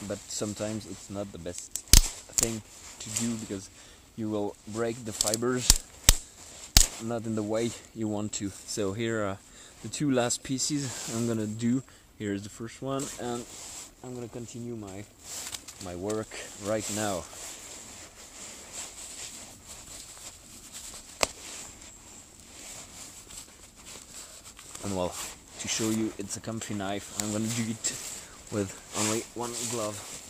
but sometimes it's not the best thing to do because you will break the fibers not in the way you want to. So here are the two last pieces I'm gonna do. Here's the first one, and I'm gonna continue my work right now. And well, to show you it's a comfy knife, I'm gonna do it with only one glove.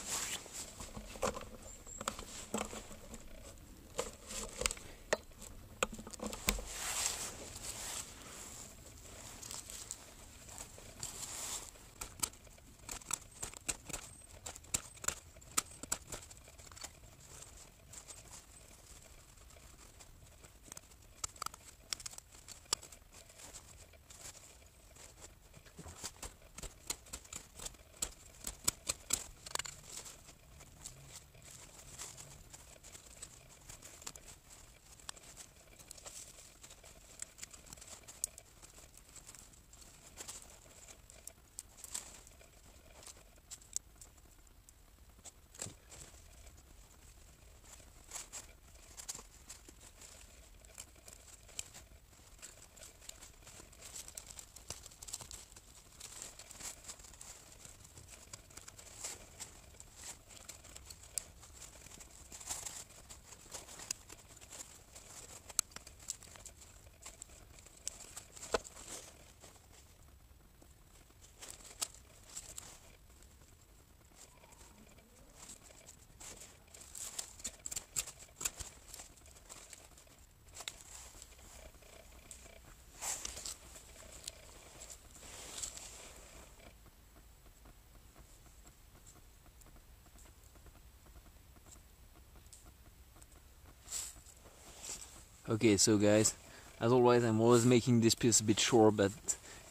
Okay, so guys, as always, I'm always making this piece a bit short, but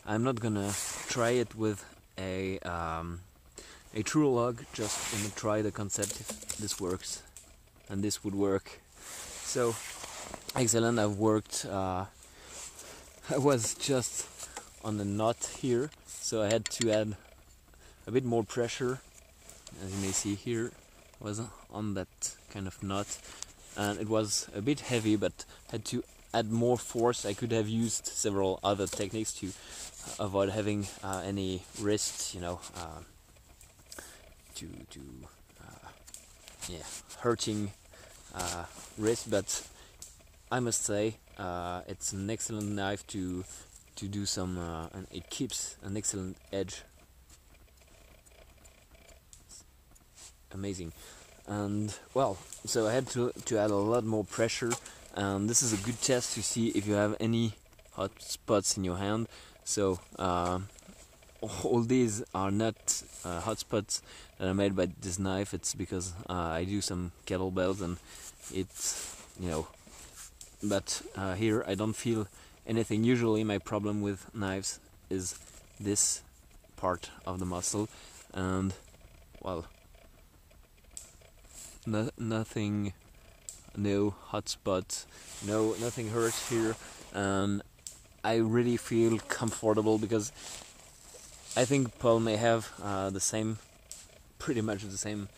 I'm not gonna try it with a true log. Just gonna try the concept if this works, and this would work. So excellent. I've worked. I was just on the knot here, so I had to add a bit more pressure. As you may see here, I was on that kind of knot. And it was a bit heavy, but had to add more force. I could have used several other techniques to avoid having any wrist, hurting wrist. But I must say, it's an excellent knife to do some, and it keeps an excellent edge. Amazing. And well, so I had to add a lot more pressure, and this is a good test to see if you have any hot spots in your hand. So all these are not hot spots that are made by this knife. It's because I do some kettlebells, and it's, but here I don't feel anything. Usually my problem with knives is this part of the muscle, and well, nothing, no hot spots, nothing hurts here, and I really feel comfortable because I think Paul may have pretty much the same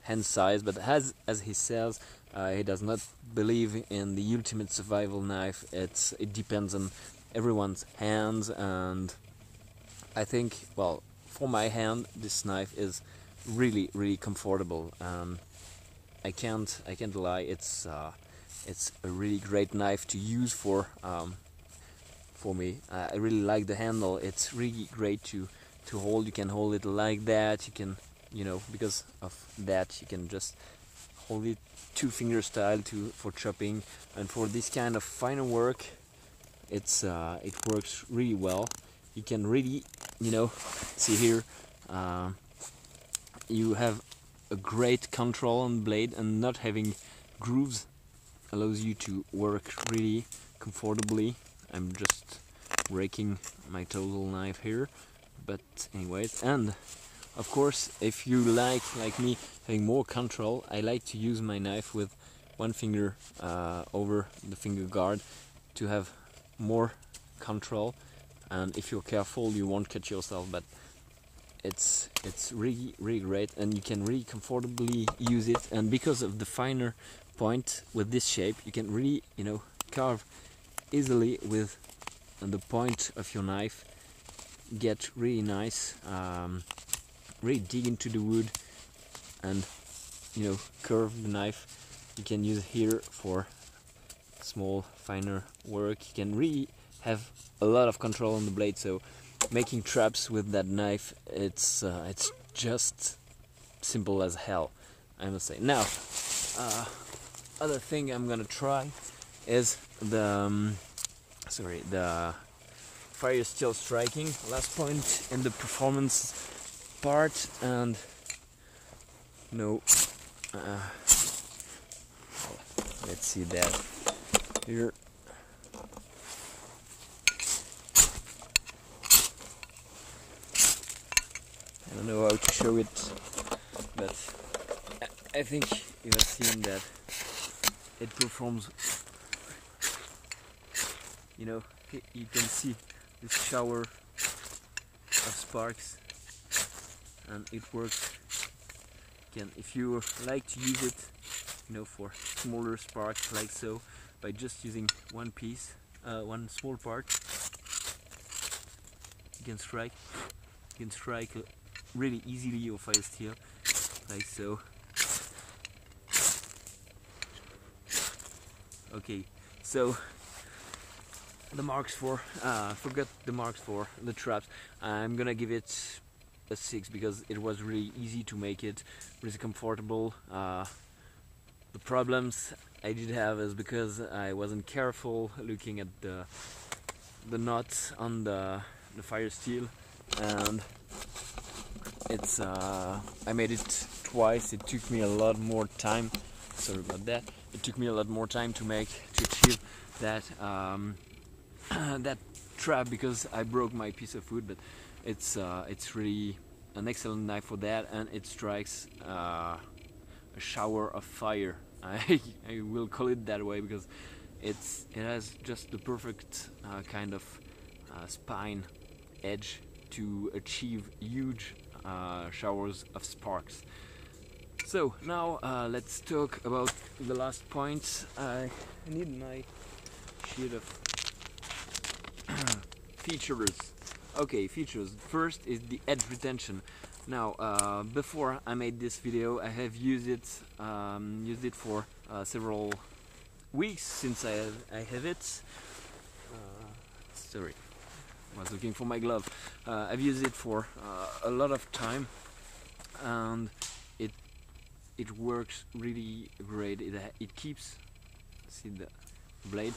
hand size, but as he says, he does not believe in the ultimate survival knife. It depends on everyone's hands, and I think, well, for my hand, this knife is really comfortable. I can't lie. It's a really great knife to use for me. I really like the handle. It's really great to hold. You can hold it like that. You can, because of that, you can just hold it two-finger style for chopping, and for this kind of finer work, it works really well. You can really, see here, you have a great control on the blade, and not having grooves allows you to work really comfortably. I'm just raking my total knife here, but anyways, and of course, if you like me, having more control, I like to use my knife with one finger over the finger guard to have more control, and if you're careful you won't cut yourself, but it's really great, and you can really comfortably use it. And because of the finer point with this shape, you can really, you know, carve easily with the point of your knife. Get really nice, really dig into the wood, and, you know, curve the knife. You can use here for small finer work. You can really have a lot of control on the blade, so making traps with that knife, it's just simple as hell, I must say. Now, other thing I'm gonna try is the the fire steel striking, last point in the performance part. And no, let's see that here. I don't know how to show it, but I think you have seen that it performs. You know, you can see this shower of sparks, and it works. Again, if you like to use it, you know, for smaller sparks like so, by just using one piece, one small part, you can strike really easily your fire steel, like so. Okay, so the marks for forget the marks for the traps. I'm gonna give it a 6 because it was really easy to make it, really comfortable. The problems I did have is because I wasn't careful looking at the knots on the fire steel, and it's I made it twice. It took me a lot more time. Sorry about that. It took me a lot more time to achieve that that trap, because I broke my piece of wood. But it's really an excellent knife for that, and it strikes a shower of fire. I will call it that way, because it has just the perfect kind of spine edge to achieve huge showers of sparks. So now let's talk about the last point. I need my sheet of features. Okay, features. First is the edge retention. Now, before I made this video, I have used it for several weeks since I have it. Sorry, I was looking for my glove. I've used it for a lot of time, and it works really great. It keeps, see the blade.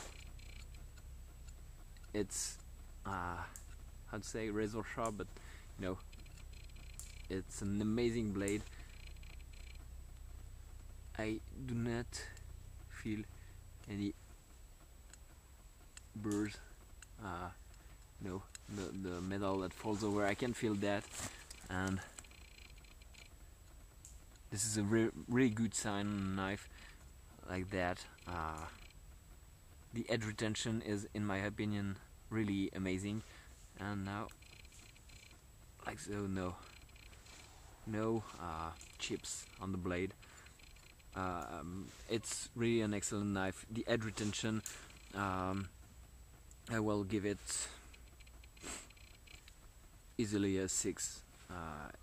It's how to say, razor sharp, but you know, it's an amazing blade. I do not feel any burrs. You know, the metal that falls over, I can feel that, and this is a really good sign on a knife like that. The edge retention is, in my opinion, really amazing. And now, like so, no chips on the blade. It's really an excellent knife. The edge retention, I will give it easily a 6.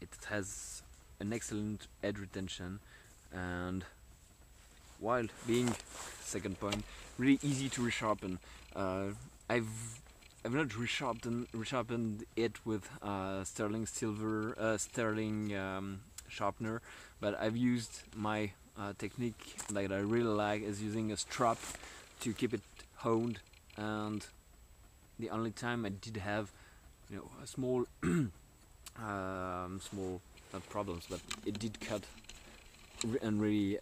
It has an excellent edge retention, and while being, second point, really easy to resharpen. I've not resharpened it with sterling silver sterling sharpener, but I've used my technique that I really like, is using a strap to keep it honed. And the only time I did have, you know, a small small, not problems, but it did cut, and really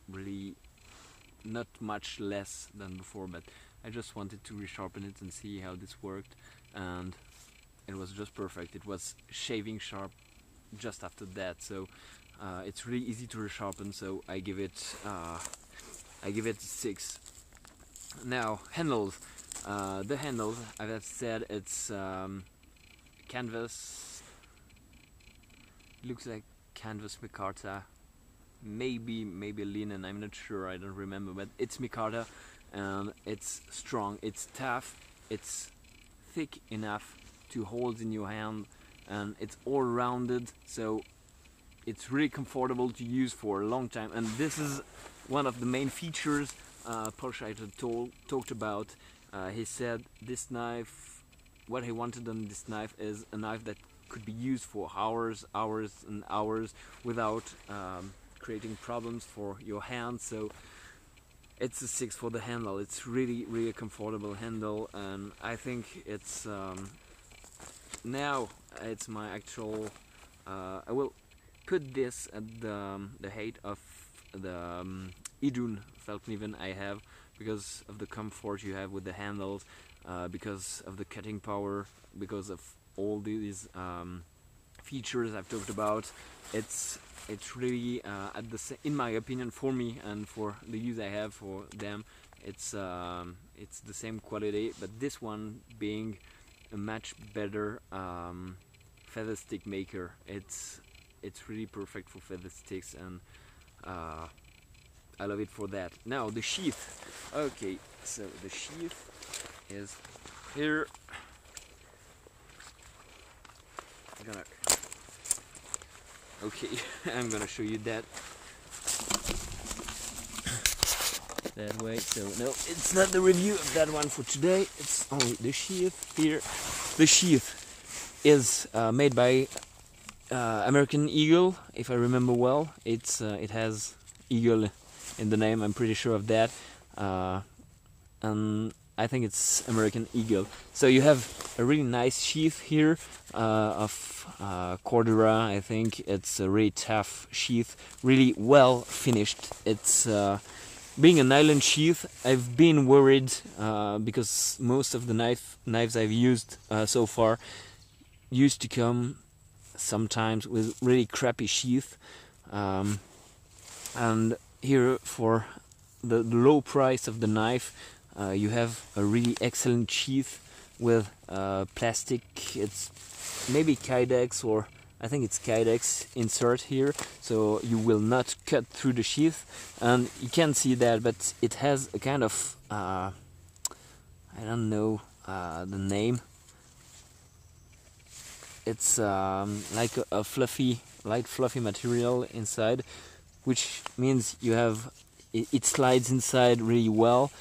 really not much less than before. But I just wanted to resharpen it and see how this worked, and it was just perfect. It was shaving sharp just after that, so it's really easy to resharpen. So I give it 6. Now, handles. The handles, as I've said, it's canvas It looks like canvas micarta, maybe linen. I'm not sure. I don't remember, but it's micarta, and it's strong. It's tough. It's thick enough to hold in your hand, and it's all rounded. So it's really comfortable to use for a long time. And this is one of the main features Paul Scheiter talked about. He said this knife, what he wanted on this knife is a knife that could be used for hours and hours without creating problems for your hand. So it's a 6 for the handle. It's really a comfortable handle, and I think it's now it's my actual I will put this at the height of the Idun Feldkniven I have, because of the comfort you have with the handles, because of the cutting power, because of all these features I've talked about. It's really in my opinion, for me and for the use I have for them, it's the same quality, but this one being a much better feather stick maker. It's really perfect for feather sticks, and I love it for that. Now the sheath. Okay, so the sheath is here. I'm gonna show you that way. So no, it's not the review of that one for today. It's only the sheath here. The sheath is made by American Eagle, if I remember well. It has eagle in the name. I'm pretty sure of that, and I think it's American Eagle. So you have a really nice sheath here of Cordura. I think it's a really tough sheath, really well finished. It's being a nylon sheath. I've been worried because most of the knives I've used so far used to come sometimes with really crappy sheath, and here for the low price of the knife, you have a really excellent sheath with plastic. It's maybe Kydex, or I think it's Kydex insert here, so you will not cut through the sheath, and you can't see that, but it has a kind of I don't know the name. It's like a fluffy, light fluffy material inside, which means you have it slides inside really well,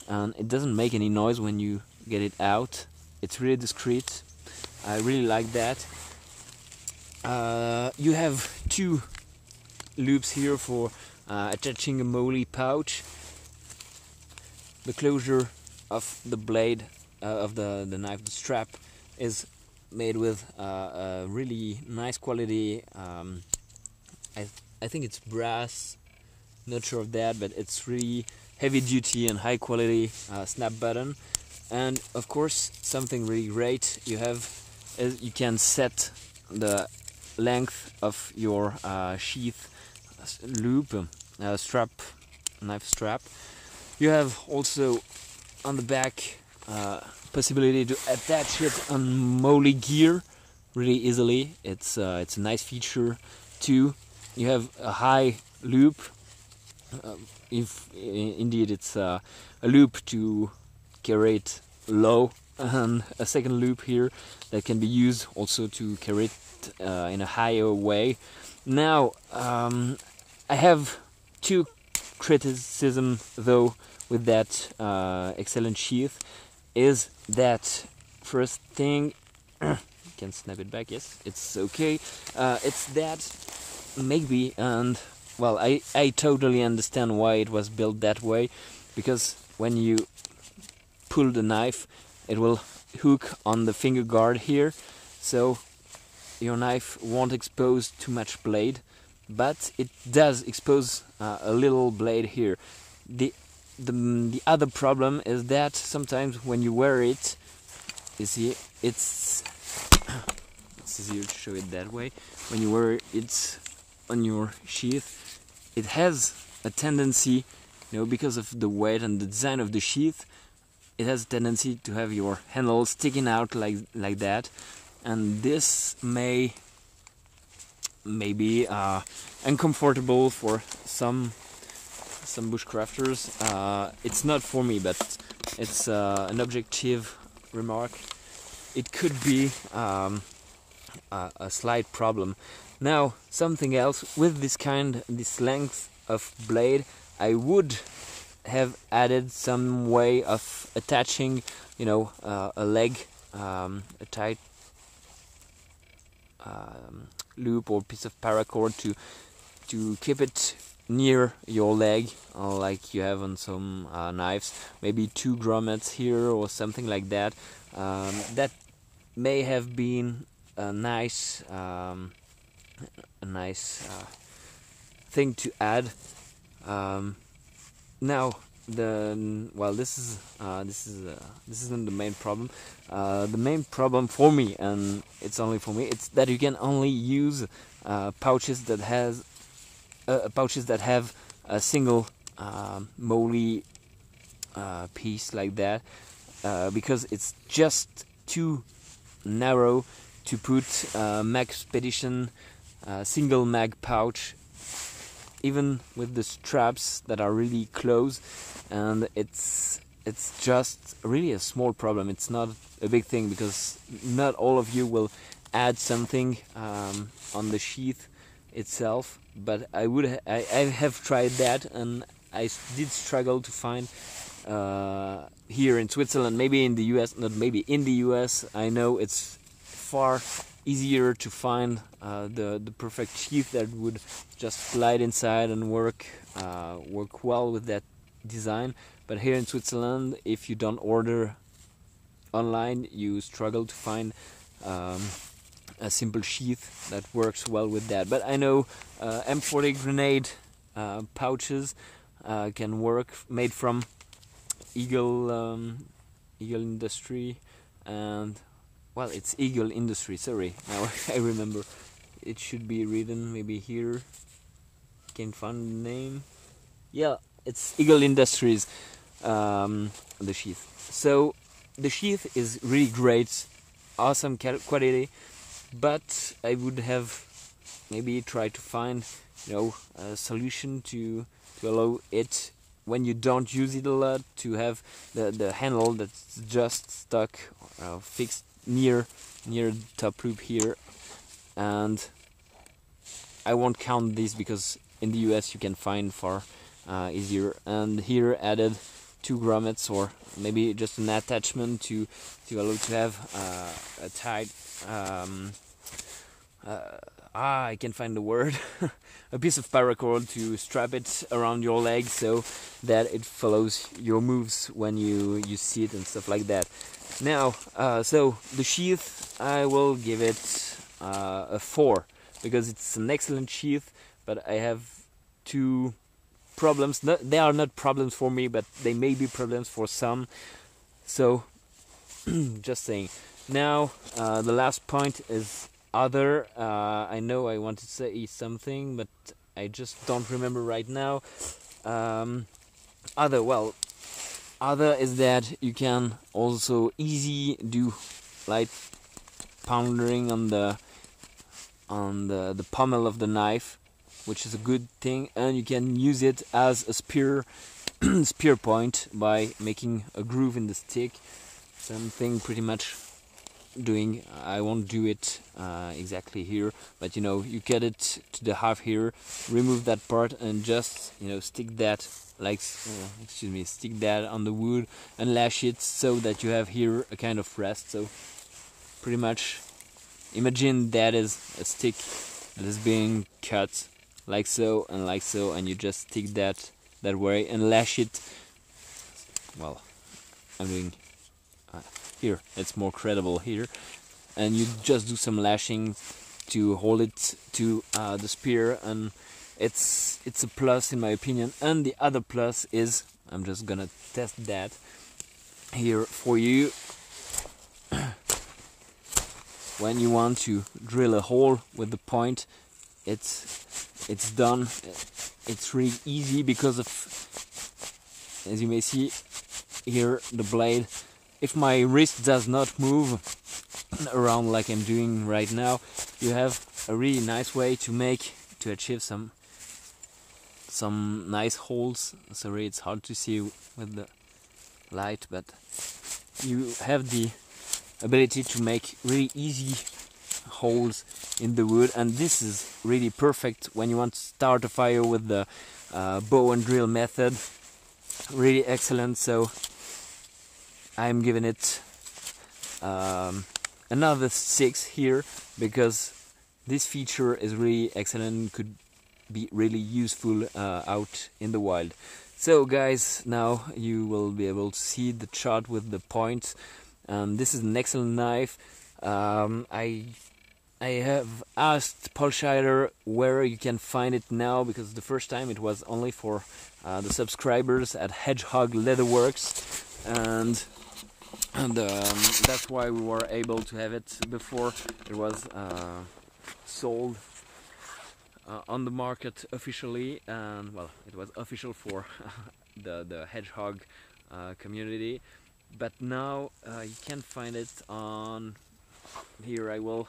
and it doesn't make any noise when you get it out. It's really discreet. I really like that. You have two loops here for attaching a moly pouch. The closure of the blade of the knife, the strap, is made with a really nice quality. I think it's brass. Not sure of that, but it's really heavy duty and high quality snap button. And of course, something really great you have is you can set the length of your sheath loop, strap, knife strap. You have also on the back possibility to attach it on moly gear really easily. It's a nice feature too. You have a high loop. If indeed it's a loop to carry it low, and a second loop here that can be used also to carry it in a higher way. Now I have two criticism though with that excellent sheath. Is that first thing, you can snap it back, yes, it's okay. It's that maybe, and well, I totally understand why it was built that way, because when you pull the knife, it will hook on the finger guard here, so your knife won't expose too much blade, but it does expose a little blade here. The other problem is that sometimes when you wear it, you see, it's easier to show it that way. When you wear it on your sheath, it has a tendency, you know, because of the weight and the design of the sheath, it has a tendency to have your handle sticking out like that, and this may maybe uncomfortable for some bushcrafters. It's not for me, but it's an objective remark. It could be a slight problem. Now, something else with this length of blade, I would have added some way of attaching, a leg, a tight loop or piece of paracord to keep it near your leg, like you have on some knives. Maybe 2 grommets here or something like that. That may have been a nice thing to add. Now, this isn't the main problem. The main problem for me, and it's only for me, it's that you can only use pouches that have a single moly piece like that, because it's just too narrow to put mag expedition single mag pouch, even with the straps that are really close, and it's just really a small problem. It's not a big thing, because not all of you will add something on the sheath itself, but I have tried that, and I did struggle to find here in Switzerland, maybe in the US, not maybe in the US, I know it's far easier to find the perfect sheath that would just slide inside and work well with that design. But here in Switzerland, if you don't order online, you struggle to find a simple sheath that works well with that. But I know M40 grenade pouches can work, made from Eagle Industry, and well, it's Eagle Industry, sorry, now I remember. It should be written maybe here. Can't find the name. Yeah, it's Eagle Industries, the sheath. So the sheath is really great, awesome quality, but I would have maybe tried to find, a solution to allow it, when you don't use it a lot, to have the handle that's just stuck, fixed near the top loop here. And I won't count this because in the US you can find far easier. And here added 2 grommets, or maybe just an attachment to allow to have a tight I can find the word a piece of paracord to strap it around your leg so that it follows your moves when you sit and stuff like that. Now, so the sheath, I will give it a 4, because it's an excellent sheath, but I have 2 problems. They are not problems for me, but they may be problems for some. So, just saying. Now, the last point is other. I know I want to say something, but I just don't remember right now. Other is that you can also easy do light pounding on the pommel of the knife, which is a good thing, and you can use it as a spear point by making a groove in the stick. Something pretty much doing. I won't do it exactly here, but you get it to the half here, remove that part, and just stick that stick that on the wood and lash it so that you have here a kind of rest. So pretty much imagine that is a stick that is being cut like so, and you just stick that way and lash it. Well, I'm doing here, it's more credible here, and you just do some lashing to hold it to the spear, and it's a plus in my opinion. And the other plus is, I'm just gonna test that here for you. When you want to drill a hole with the point, it's done. It's really easy because of, as you may see here, the blade. If my wrist does not move around like I'm doing right now, you have a really nice way to achieve some nice holes. Sorry, it's hard to see with the light, but you have the ability to make really easy holes in the wood, and this is really perfect when you want to start a fire with the bow and drill method. Really excellent. So I'm giving it another 6 here, because this feature is really excellent and could be really useful out in the wild. So guys, now you will be able to see the chart with the points. This is an excellent knife. I have asked Paul Scheiter where you can find it now, because the first time it was only for the subscribers at Hedgehog Leatherworks, and that's why we were able to have it before it was sold on the market officially. And well, it was official for the Hedgehog community, but now you can find it on here. I will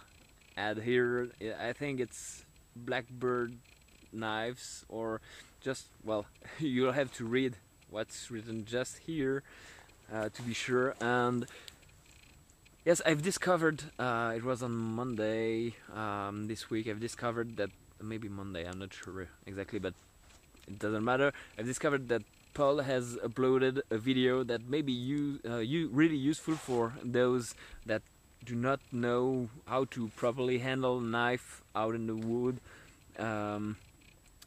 add here, I think it's Blackbird knives, or just, well, you'll have to read what's written just here to be sure. And yes, I've discovered, it was on Monday this week, I've discovered that, maybe Monday, I'm not sure exactly, but it doesn't matter. I've discovered that Paul has uploaded a video that may be really useful for those that do not know how to properly handle a knife out in the wood.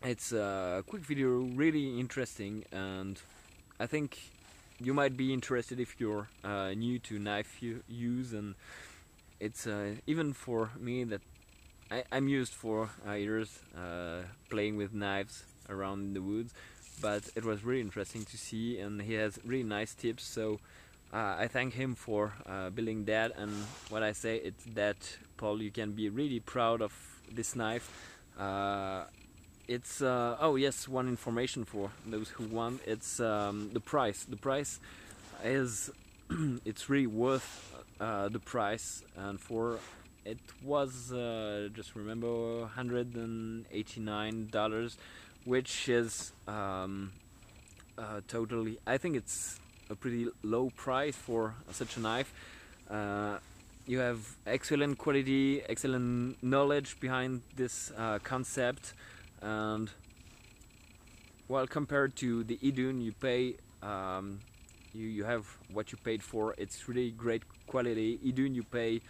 It's a quick video, really interesting, and I think you might be interested if you're new to knife use. And it's even for me, that I'm used for years playing with knives around the woods, but it was really interesting to see, and he has really nice tips. So I thank him for building that, and what I say, it's that, Paul, you can be really proud of this knife. It's oh yes, one information for those who want. It's the price. The price is it's really worth the price, and for it was just remember $189, which is totally, I think it's a pretty low price for such a knife. You have excellent quality, excellent knowledge behind this concept, and well, compared to the Idun, you pay you have what you paid for. It's really great quality. Idun, you pay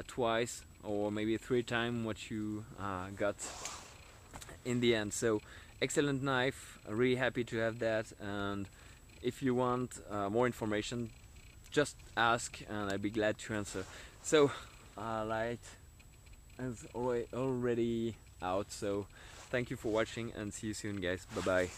twice or maybe 3 times what you got in the end. So excellent knife, really happy to have that. And if you want more information, just ask and I'd be glad to answer. So light is already out, so thank you for watching and see you soon, guys. Bye bye.